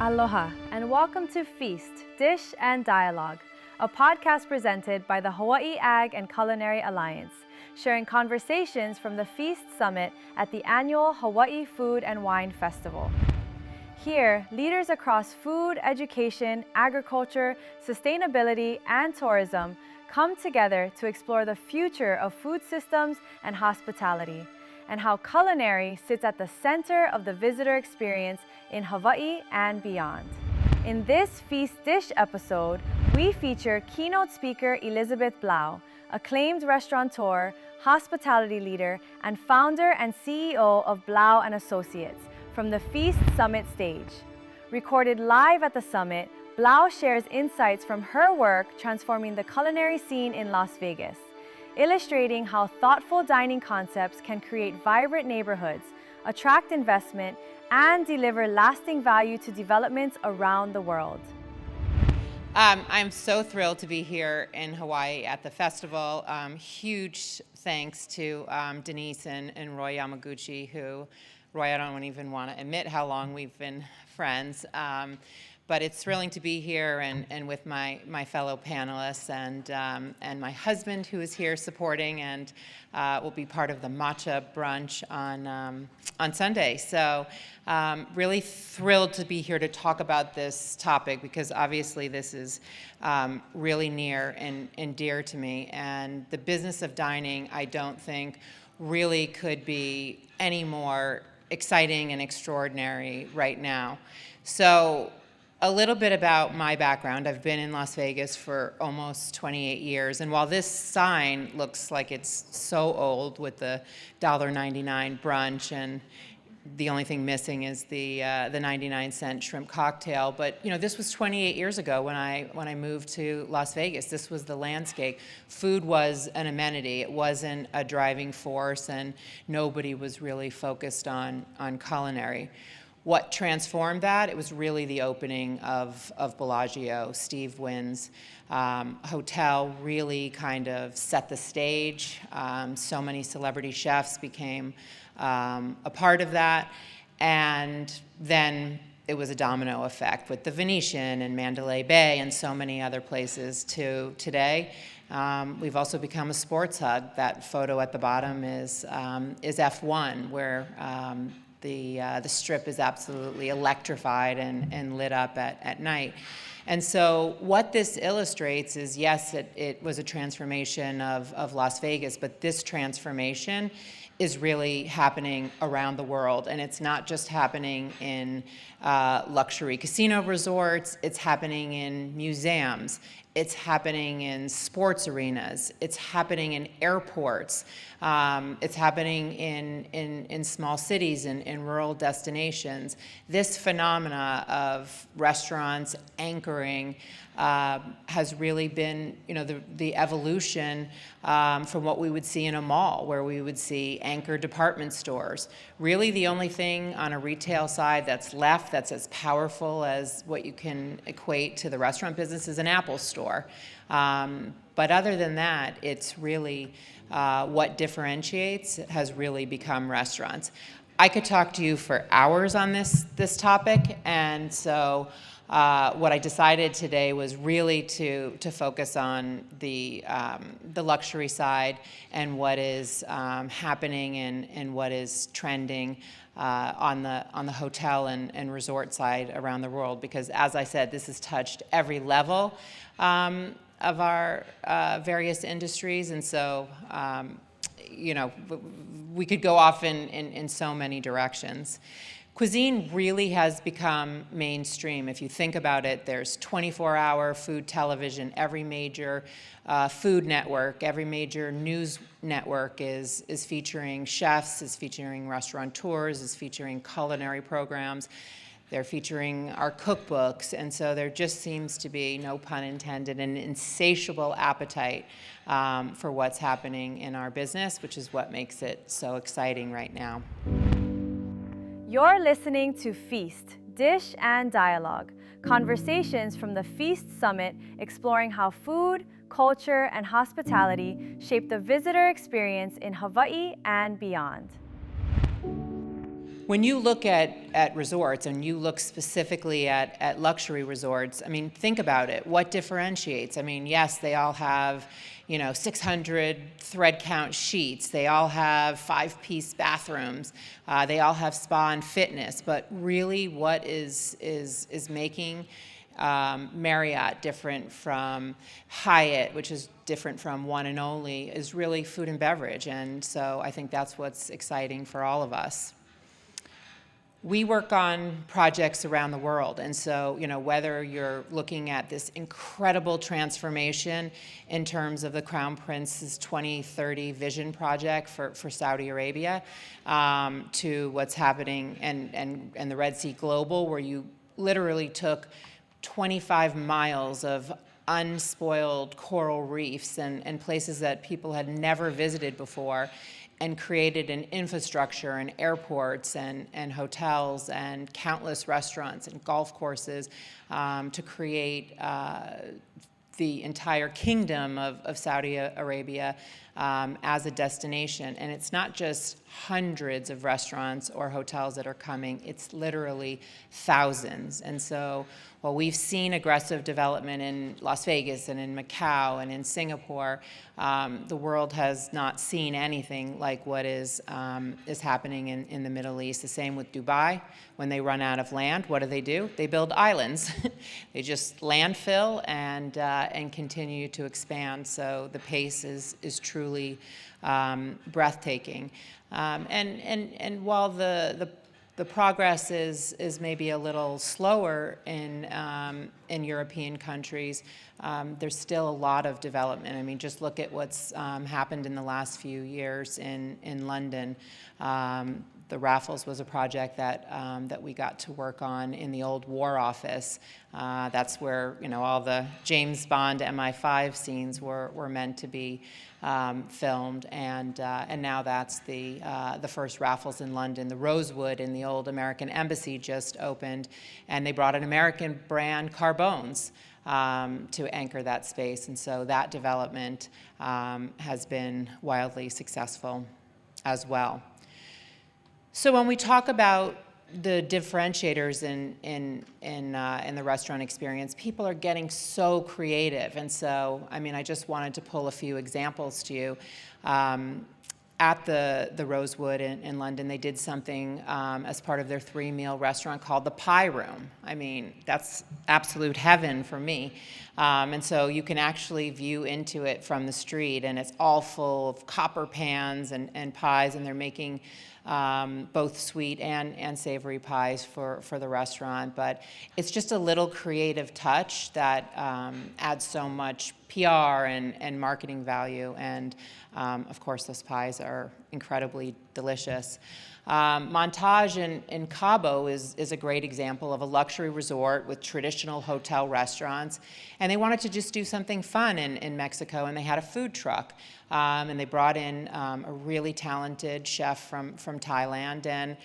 Aloha, and welcome to Feast, Dish and Dialogue, a podcast presented by the Hawaii Ag and Culinary Alliance, sharing conversations from the Feast Summit at the annual Hawaii Food and Wine Festival. Here, leaders across food, education, agriculture, sustainability, and tourism come together to explore the future of food systems and hospitality, and how culinary sits at the center of the visitor experience in Hawaii and beyond. In this Feast Dish episode, we feature keynote speaker Elizabeth Blau, acclaimed restaurateur, hospitality leader, and founder and CEO of Blau Associates, from the Feast Summit stage. Recorded live at the summit, Blau shares insights from her work transforming the culinary scene in Las Vegas, illustrating how thoughtful dining concepts can create vibrant neighborhoods, attract investment, and deliver lasting value to developments around the world. I'm so thrilled to be here in Hawaii at the festival. Huge thanks to Denise and Roy Yamaguchi, who, Roy, I don't even want to admit how long we've been friends. But it's thrilling to be here and with my fellow panelists and my husband, who is here supporting and will be part of the matcha brunch on Sunday. So really thrilled to be here to talk about this topic, because obviously this is really near and dear to me. And the business of dining, I don't think, really could be any more exciting and extraordinary right now. So a little bit about my background. I've been in Las Vegas for almost 28 years, and while this sign looks like it's so old with the $1.99 brunch, and the only thing missing is the 99-cent shrimp cocktail, but you know, this was 28 years ago when I moved to Las Vegas. This was the landscape. Food was an amenity. It wasn't a driving force, and nobody was really focused on culinary. What transformed that? It was really the opening of Bellagio. Steve Wynn's hotel really kind of set the stage. So many celebrity chefs became a part of that. And then it was a domino effect with the Venetian and Mandalay Bay and so many other places to today. We've also become a sports hub. That photo at the bottom is F1, where the strip is absolutely electrified and lit up at night. And so what this illustrates is, yes, it was a transformation of Las Vegas, but this transformation is really happening around the world. And it's not just happening in luxury casino resorts, it's happening in museums, it's happening in sports arenas, it's happening in airports, it's happening in small cities and in rural destinations. This phenomena of restaurants anchoring has really been, you know, the evolution from what we would see in a mall, where we would see anchor department stores. Really the only thing on a retail side that's left that's as powerful as what you can equate to the restaurant business is an Apple store. But other than that, it's really what differentiates has really become restaurants. I could talk to you for hours on this topic, and so what I decided today was really to focus on the luxury side and what is happening and what is trending on the hotel and resort side around the world, because as I said, this has touched every level of our various industries, and so you know, we could go off in so many directions. Cuisine really has become mainstream. If you think about it, there's 24-hour food television. Every major food network, every major news network is featuring chefs, is featuring restaurateurs, is featuring culinary programs. They're featuring our cookbooks, and so there just seems to be, no pun intended, an insatiable appetite for what's happening in our business, which is what makes it so exciting right now. You're listening to Feast, Dish and Dialogue, conversations from the Feast Summit exploring how food, culture, and hospitality shape the visitor experience in Hawaii and beyond. When you look at resorts and you look specifically at luxury resorts, I mean, think about it. What differentiates? I mean, yes, they all have, 600 thread count sheets. They all have 5-piece bathrooms. They all have spa and fitness. But really, what is making Marriott different from Hyatt, which is different from One and Only, is really food and beverage. And so I think that's what's exciting for all of us. We work on projects around the world, and so, whether you're looking at this incredible transformation in terms of the Crown Prince's 2030 vision project for Saudi Arabia, to what's happening and the Red Sea Global, where you literally took 25 miles of unspoiled coral reefs and places that people had never visited before, and created an infrastructure and airports and hotels and countless restaurants and golf courses to create the entire kingdom of Saudi Arabia as a destination. And it's not just hundreds of restaurants or hotels that are coming, it's literally thousands. And so while we've seen aggressive development in Las Vegas and in Macau and in Singapore, the world has not seen anything like what is happening in the Middle East. The same with Dubai. When they run out of land, what do? They build islands. They just landfill and continue to expand. So the pace is truly breathtaking. And while the progress is maybe a little slower in European countries, there's still a lot of development. I mean, just look at what's happened in the last few years in London. The Raffles was a project that we got to work on in the old War Office. That's where all the James Bond MI5 scenes were meant to be filmed, and now that's the first Raffles in London. The Rosewood in the old American Embassy just opened, and they brought an American brand, Carbones, to anchor that space, and so that development has been wildly successful as well. So when we talk about the differentiators in the restaurant experience, people are getting so creative. And so, I mean, I just wanted to pull a few examples to you. At the Rosewood in London, they did something as part of their 3-meal restaurant called the Pie Room. I mean, that's absolute heaven for me. And so you can actually view into it from the street, and it's all full of copper pans and pies, and they're making both sweet and savory pies for the restaurant. But it's just a little creative touch that adds so much PR and marketing value. And of course, those pies are incredibly delicious. Montage in Cabo is a great example of a luxury resort with traditional hotel restaurants. And they wanted to just do something fun in Mexico, and they had a food truck. And they brought in a really talented chef from Thailand, and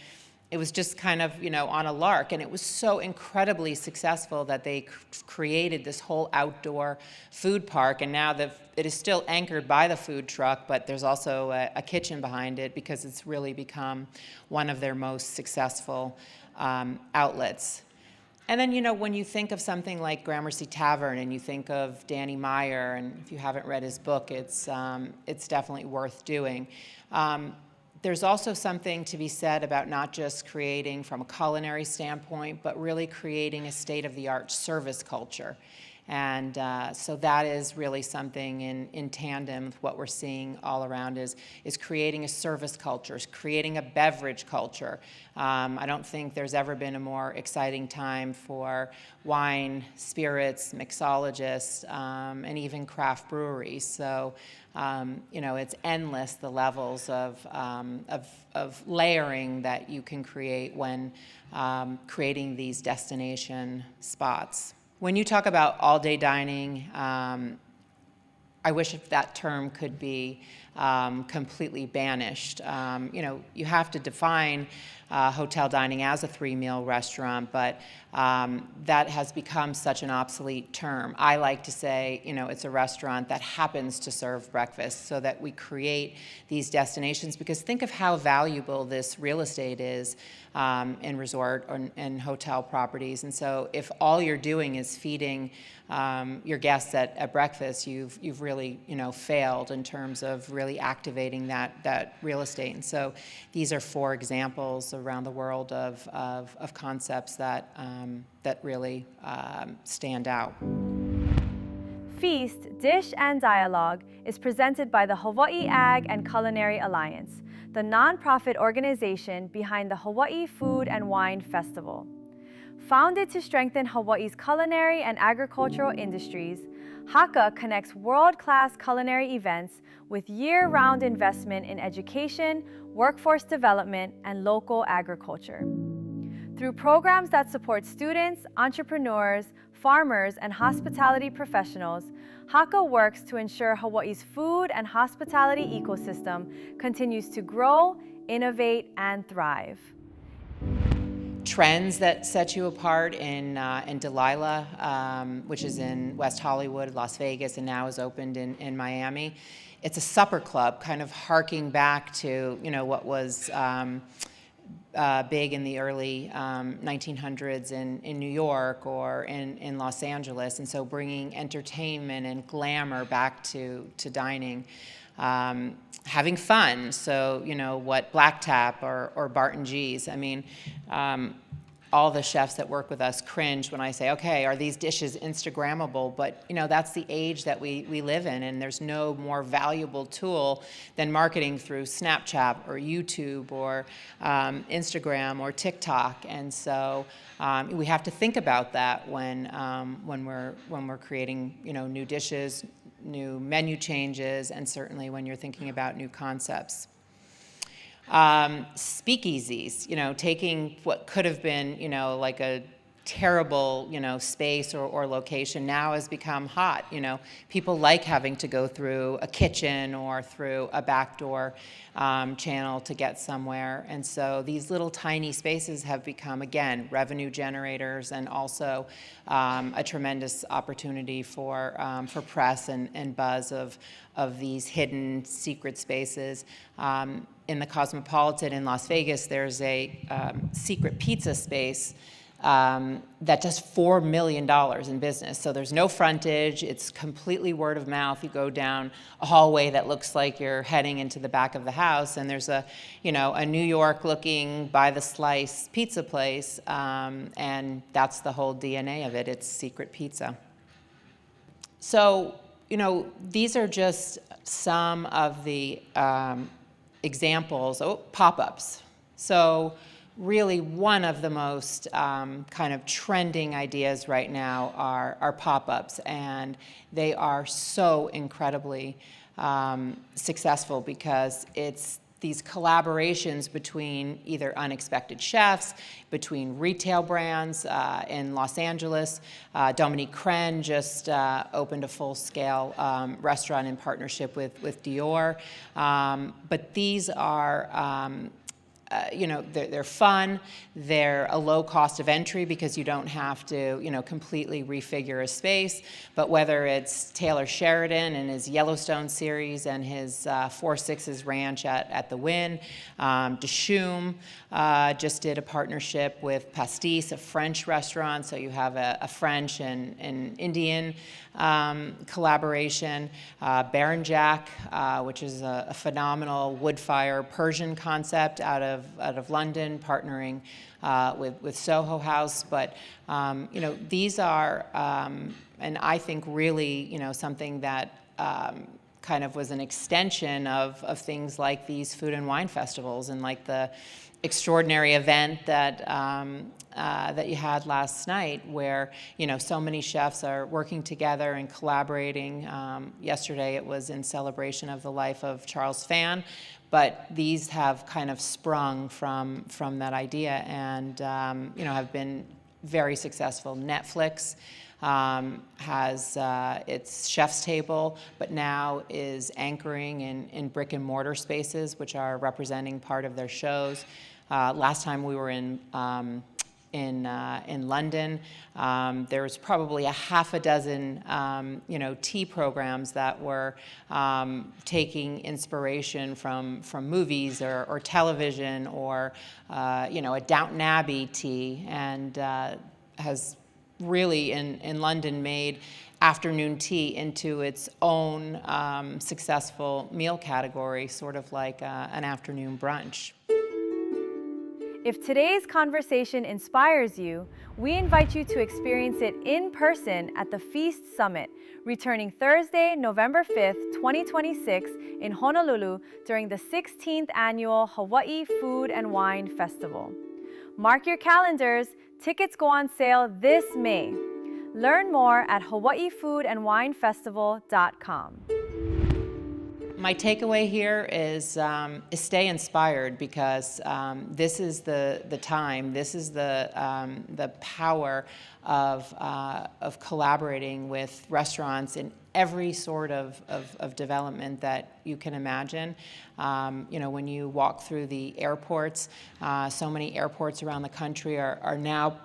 it was just kind of, on a lark, and it was so incredibly successful that they created this whole outdoor food park, and now it is still anchored by the food truck, but there's also a kitchen behind it because it's really become one of their most successful outlets. And then, when you think of something like Gramercy Tavern and you think of Danny Meyer, and if you haven't read his book, it's definitely worth doing. There's also something to be said about not just creating from a culinary standpoint, but really creating a state-of-the-art service culture. And so that is really something in tandem with what we're seeing all around is creating a service culture, is creating a beverage culture. I don't think there's ever been a more exciting time for wine, spirits, mixologists, and even craft breweries. So, it's endless, the levels of layering that you can create when creating these destination spots. When you talk about all-day dining, I wish that term could be completely banished. You have to define hotel dining as a 3-meal restaurant, but that has become such an obsolete term. I like to say, it's a restaurant that happens to serve breakfast, so that we create these destinations, because think of how valuable this real estate is in resort and hotel properties. And so if all you're doing is feeding your guests at breakfast, you've really failed in terms of really activating that real estate. And so these are 4 examples around the world of concepts that really stand out. Feast, Dish and Dialogue is presented by the Hawaii Ag and Culinary Alliance, the nonprofit organization behind the Hawaii Food and Wine Festival. Founded to strengthen Hawaii's culinary and agricultural industries, HACA connects world-class culinary events with year-round investment in education, workforce development, and local agriculture. Through programs that support students, entrepreneurs, farmers, and hospitality professionals, HACA works to ensure Hawaii's food and hospitality ecosystem continues to grow, innovate, and thrive. Trends that set you apart in Delilah, which is in West Hollywood, Las Vegas, and now is opened in Miami. It's a supper club, kind of harking back to what was big in the early 1900s in New York or in Los Angeles, and so bringing entertainment and glamour back to dining. Having fun, so what Black Tap or Barton G's. I mean, all the chefs that work with us cringe when I say, okay, are these dishes Instagrammable? But that's the age that we live in, and there's no more valuable tool than marketing through Snapchat or YouTube or Instagram or TikTok. And so we have to think about that when we're creating new dishes, new menu changes, and certainly when you're thinking about new concepts. Speakeasies, taking what could have been, like a terrible, space or location now has become hot. People like having to go through a kitchen or through a backdoor channel to get somewhere. And so these little tiny spaces have become, again, revenue generators and also a tremendous opportunity for press and buzz of these hidden secret spaces. In the Cosmopolitan in Las Vegas, there's a secret pizza space that does $4 million in business. So there's no frontage. It's completely word of mouth. You go down a hallway that looks like you're heading into the back of the house, and there's a New York-looking by the slice pizza place, and that's the whole DNA of it. It's secret pizza. So these are just some of the examples. Pop-ups. So really one of the most kind of trending ideas right now are pop-ups, and they are so incredibly successful because it's these collaborations between either unexpected chefs, between retail brands. In Los Angeles, Dominique Crenn just opened a full-scale restaurant in partnership with Dior. But these are they're fun. They're a low cost of entry because you don't have to, completely refigure a space. But whether it's Taylor Sheridan and his Yellowstone series and his 4 Sixes Ranch at the Wynn, Dishoom just did a partnership with Pastis, a French restaurant. So you have a French and Indian collaboration. Baron Jack, which is a phenomenal wood fire Persian concept out of London, partnering with Soho House. But these are, and I think really, something that kind of was an extension of things like these food and wine festivals and like the extraordinary event that that you had last night, where so many chefs are working together and collaborating. Yesterday it was in celebration of the life of Charles Phan, but these have kind of sprung from that idea and have been very successful. Netflix has its Chef's Table, but now is anchoring in brick and mortar spaces, which are representing part of their shows. Last time we were in London, there was probably a half a dozen, tea programs that were taking inspiration from movies or television or, a Downton Abbey tea, and has really in London made afternoon tea into its own successful meal category, sort of like an afternoon brunch. If today's conversation inspires you, we invite you to experience it in person at the Feast Summit, returning Thursday, November 5th, 2026 in Honolulu during the 16th Annual Hawaii Food and Wine Festival. Mark your calendars, tickets go on sale this May. Learn more at hawaiifoodandwinefestival.com. My takeaway here is stay inspired, because this is the time, this is the power of collaborating with restaurants in every sort of development that you can imagine. When you walk through the airports, so many airports around the country are now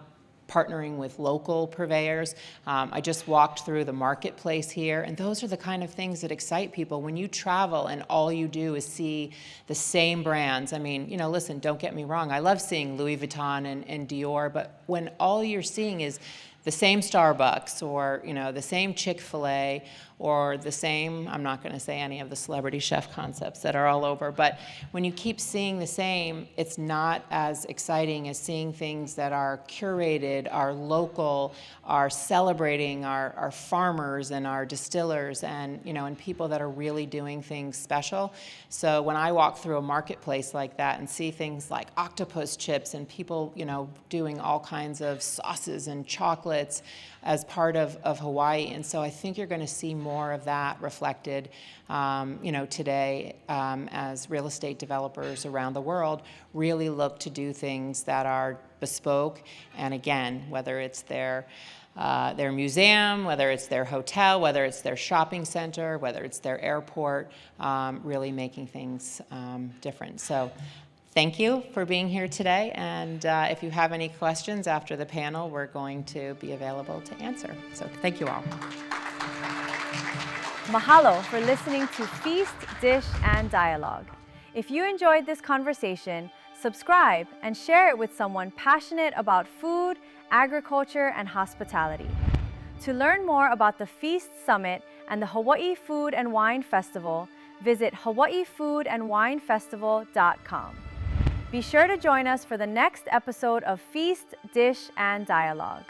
partnering with local purveyors. I just walked through the marketplace here, and those are the kind of things that excite people. When you travel and all you do is see the same brands, I mean, listen, don't get me wrong, I love seeing Louis Vuitton and Dior, but when all you're seeing is the same Starbucks or, the same Chick-fil-A or the same, I'm not going to say any of the celebrity chef concepts that are all over, but when you keep seeing the same, it's not as exciting as seeing things that are curated, are local, are celebrating our farmers and our distillers and, and people that are really doing things special. So when I walk through a marketplace like that and see things like octopus chips and people, doing all kinds of sauces and chocolates as part of Hawaii. And so I think you're going to see more of that reflected, today as real estate developers around the world really look to do things that are bespoke. And again, whether it's their museum, whether it's their hotel, whether it's their shopping center, whether it's their airport, really making things different. So thank you for being here today, and if you have any questions after the panel, we're going to be available to answer. So thank you all. Mahalo for listening to Feast, Dish, and Dialogue. If you enjoyed this conversation, subscribe and share it with someone passionate about food, agriculture, and hospitality. To learn more about the Feast Summit and the Hawaii Food and Wine Festival, visit hawaiifoodandwinefestival.com. Be sure to join us for the next episode of Feast, Dish, and Dialogue.